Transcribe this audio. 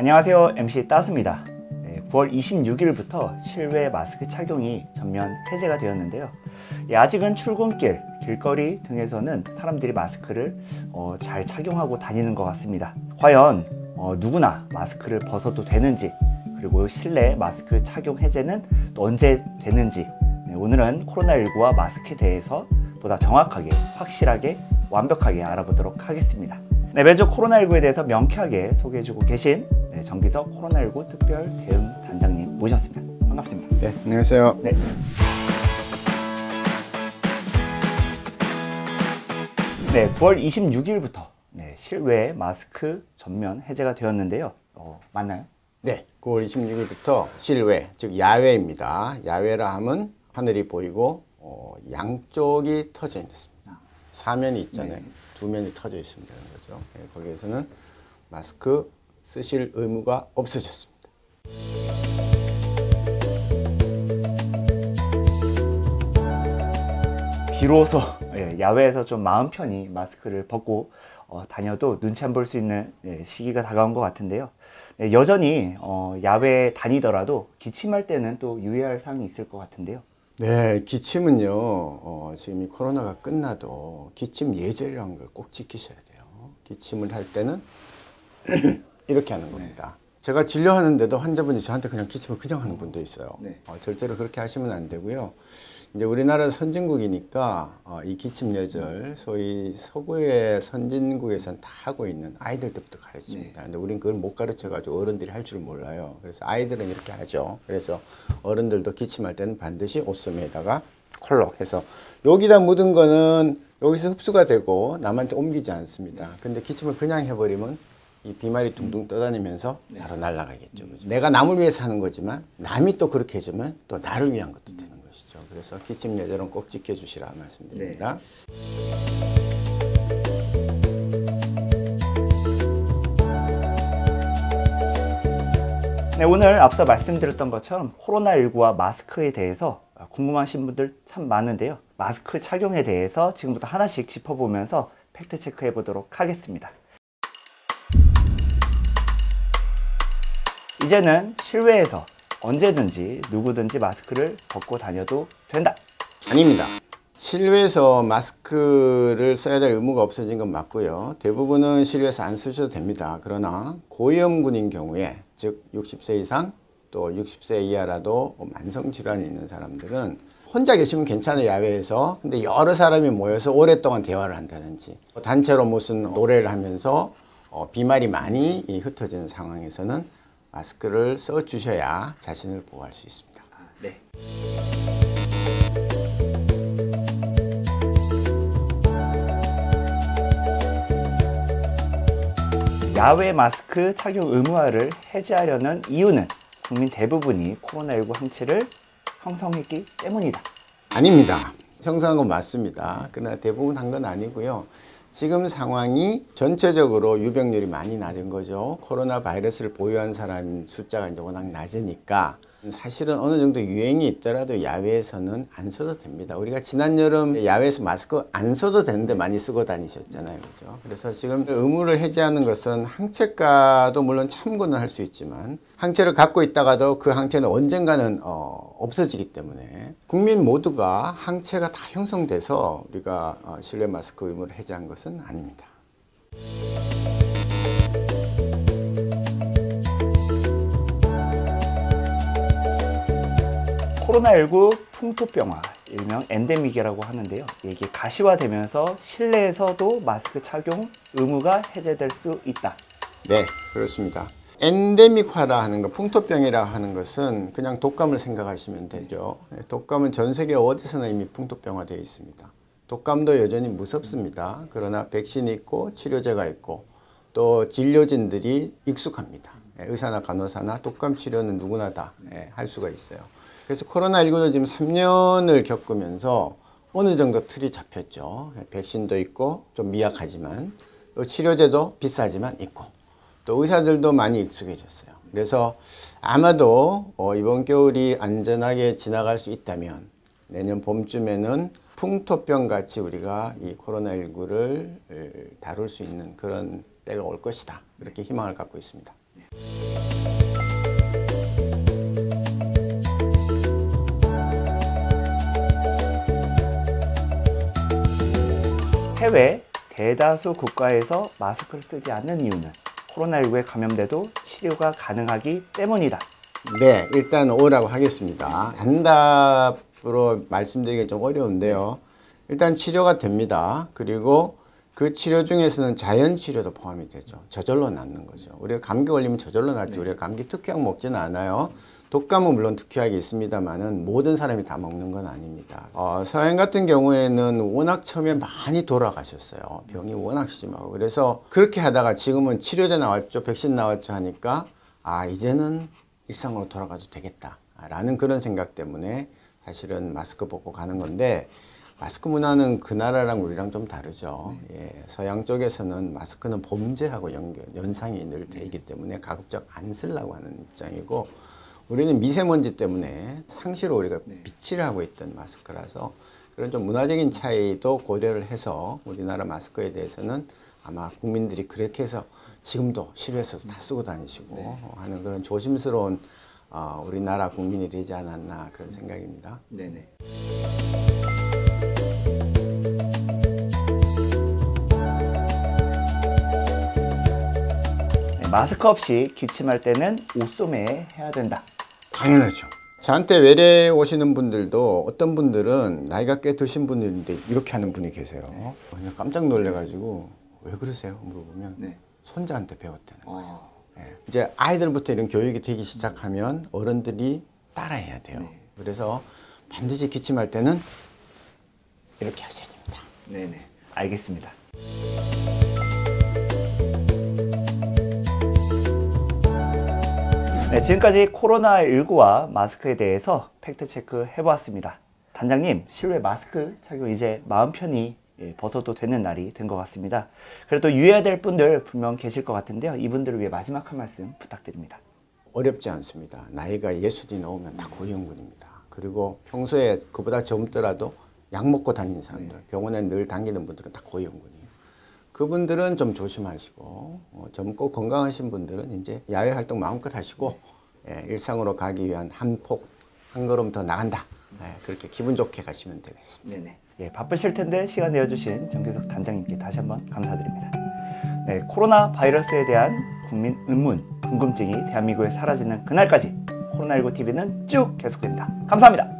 안녕하세요. MC 따수입니다. 9월 26일부터 실외 마스크 착용이 전면 해제가 되었는데요. 아직은 출근길, 길거리 등에서는 사람들이 마스크를 잘 착용하고 다니는 것 같습니다. 과연 누구나 마스크를 벗어도 되는지, 그리고 실내 마스크 착용 해제는 또 언제 되는지, 오늘은 코로나19와 마스크에 대해서 보다 정확하게, 확실하게, 완벽하게 알아보도록 하겠습니다. 매주 코로나19에 대해서 명쾌하게 소개해주고 계신 정기석 코로나19 특별 대응 단장님 모셨습니다. 반갑습니다. 네, 안녕하세요. 네. 네, 9월 26일부터 실외 마스크 전면 해제가 되었는데요. 맞나요? 네, 9월 26일부터 실외, 즉 야외입니다. 야외라 하면 하늘이 보이고 양쪽이 터져 있습니다. 사면이 있잖아요. 네. 두 면이 터져 있습니다. 거죠. 네, 거기에서는 마스크 쓰실 의무가 없어졌습니다. 비로소 야외에서 좀 마음 편히 마스크를 벗고 다녀도 눈치 안 볼 수 있는 시기가 다가온 것 같은데요. 여전히 야외에 다니더라도 기침할 때는 또 유의할 사항이 있을 것 같은데요. 네, 기침은요, 지금 이 코로나가 끝나도 기침 예절이라는 걸 꼭 지키셔야 돼요. 기침을 할 때는 이렇게 하는 겁니다. 제가 진료하는데도 환자분이 저한테 그냥 기침을 그냥 하는 분도 있어요. 네. 절대로 그렇게 하시면 안 되고요. 이제 우리나라 선진국이니까 이 기침 예절, 소위 서구의 선진국에서는 다 하고 있는 아이들 때부터 가르칩니다. 근데 우린 그걸 못 가르쳐가지고 어른들이 할 줄 몰라요. 그래서 아이들은 이렇게 하죠. 그래서 어른들도 기침할 때는 반드시 옷소매에다가 콜록 해서 여기다 묻은 거는 여기서 흡수가 되고 남한테 옮기지 않습니다. 근데 기침을 그냥 해버리면 이 비말이 둥둥 떠다니면서 바로 날아가겠죠. 그죠? 내가 남을 위해서 하는 거지만 남이 또 그렇게 해주면 또 나를 위한 것도 되는 것이죠. 그래서 기침 예절은 꼭 지켜주시라 말씀드립니다. 네, 오늘 앞서 말씀드렸던 것처럼 코로나19와 마스크에 대해서 궁금하신 분들 참 많은데요. 마스크 착용에 대해서 지금부터 하나씩 짚어보면서 팩트 체크해 보도록 하겠습니다. 이제는 실외에서 언제든지 누구든지 마스크를 벗고 다녀도 된다. 아닙니다. 실외에서 마스크를 써야 될 의무가 없어진 건 맞고요. 대부분은 실외에서 안 쓰셔도 됩니다. 그러나 고위험군인 경우에, 즉 60세 이상 또 60세 이하라도 만성질환이 있는 사람들은 혼자 계시면 괜찮아요, 야외에서. 근데 여러 사람이 모여서 오랫동안 대화를 한다든지 단체로 무슨 노래를 하면서 비말이 많이 흩어지는 상황에서는 마스크를 써 주셔야 자신을 보호할 수 있습니다. 네. 야외 마스크 착용 의무화를 해제하려는 이유는 국민 대부분이 코로나19 항체를 형성했기 때문이다. 아닙니다. 형성한 건 맞습니다. 그러나 대부분 한 건 아니고요. 지금 상황이 전체적으로 유병률이 많이 낮은 거죠. 코로나 바이러스를 보유한 사람 숫자가 이제 워낙 낮으니까 사실은 어느 정도 유행이 있더라도 야외에서는 안 써도 됩니다. 우리가 지난 여름 야외에서 마스크 안 써도 되는데 많이 쓰고 다니셨잖아요. 그죠? 그래서 지금 의무를 해제하는 것은 항체가도 물론 참고는 할 수 있지만 항체를 갖고 있다가도 그 항체는 언젠가는 없어지기 때문에 국민 모두가 항체가 다 형성돼서 우리가 실내 마스크 의무를 해제한 것은 아닙니다. 코로나19 풍토병화, 일명 엔데믹이라고 하는데요. 이게 가시화되면서 실내에서도 마스크 착용 의무가 해제될 수 있다. 네, 그렇습니다. 엔데믹화라 하는 거, 풍토병이라 하는 것은 그냥 독감을 생각하시면 되죠. 독감은 전 세계 어디서나 이미 풍토병화되어 있습니다. 독감도 여전히 무섭습니다. 그러나 백신이 있고 치료제가 있고 또 진료진들이 익숙합니다. 의사나 간호사나 독감 치료는 누구나 다 할 수가 있어요. 그래서 코로나19도 지금 3년을 겪으면서 어느 정도 틀이 잡혔죠. 백신도 있고 좀 미약하지만 또 치료제도 비싸지만 있고 또 의사들도 많이 익숙해졌어요. 그래서 아마도 이번 겨울이 안전하게 지나갈 수 있다면 내년 봄쯤에는 풍토병 같이 우리가 이 코로나19를 다룰 수 있는 그런 때가 올 것이다. 그렇게 희망을 갖고 있습니다. 해외 대다수 국가에서 마스크를 쓰지 않는 이유는 코로나19에 감염돼도 치료가 가능하기 때문이다. 네, 일단 O라고 하겠습니다. 단답으로 말씀드리기 좀 어려운데요. 일단 치료가 됩니다. 그리고 그 치료 중에서는 자연 치료도 포함이 되죠. 저절로 낫는 거죠. 우리가 감기 걸리면 저절로 낫죠. 우리가 감기 특효약 먹지는 않아요. 독감은 물론 특효약이 있습니다만은 모든 사람이 다 먹는 건 아닙니다. 서양 같은 경우에는 워낙 처음에 많이 돌아가셨어요. 병이 워낙 심하고. 그래서 그렇게 하다가 지금은 치료제 나왔죠. 백신 나왔죠 하니까 이제는 일상으로 돌아가도 되겠다 라는 그런 생각 때문에 사실은 마스크 벗고 가는 건데, 마스크 문화는 그 나라랑 우리랑 좀 다르죠. 서양 쪽에서는 마스크는 범죄하고 연상이 늘 돼 있기 때문에 가급적 안 쓰려고 하는 입장이고, 우리는 미세먼지 때문에 상시로 우리가 비치를 하고 있던 마스크라서 그런 좀 문화적인 차이도 고려를 해서 우리나라 마스크에 대해서는 아마 국민들이 그렇게 해서 지금도 실외에서도 다 쓰고 다니시고 하는 그런 조심스러운 우리나라 국민이 되지 않았나 그런 생각입니다. 네네. 마스크 없이 기침할 때는 옷소매 해야 된다. 당연하죠. 저한테 외래 오시는 분들도 어떤 분들은 나이가 꽤 드신 분들인데 이렇게 하는 분이 계세요. 그냥 깜짝 놀래가지고 왜 그러세요? 물어보면 손자한테 배웠다는 거예요. 이제 아이들부터 이런 교육이 되기 시작하면 어른들이 따라해야 돼요. 그래서 반드시 기침할 때는 이렇게 하셔야 됩니다. 네네. 알겠습니다. 네, 지금까지 코로나19와 마스크에 대해서 팩트체크 해보았습니다. 단장님, 실외 마스크 착용 이제 마음 편히 벗어도 되는 날이 된 것 같습니다. 그래도 유의해야 될 분들 분명 계실 것 같은데요. 이분들을 위해 마지막 한 말씀 부탁드립니다. 어렵지 않습니다. 나이가 예순이 넘으면 다 고위험군입니다. 그리고 평소에 그보다 젊더라도 약 먹고 다니는 사람들, 병원에 늘 당기는 분들은 다 고위험군이에요. 그분들은 좀 조심하시고, 젊고 건강하신 분들은 이제 야외 활동 마음껏 하시고, 일상으로 가기 위한 한 걸음 더 나간다. 그렇게 기분 좋게 가시면 되겠습니다. 네네. 바쁘실 텐데 시간 내어주신 정규석 단장님께 다시 한번 감사드립니다. 코로나 바이러스에 대한 국민 의문, 궁금증이 대한민국에 사라지는 그날까지 코로나19 TV는 쭉 계속됩니다. 감사합니다.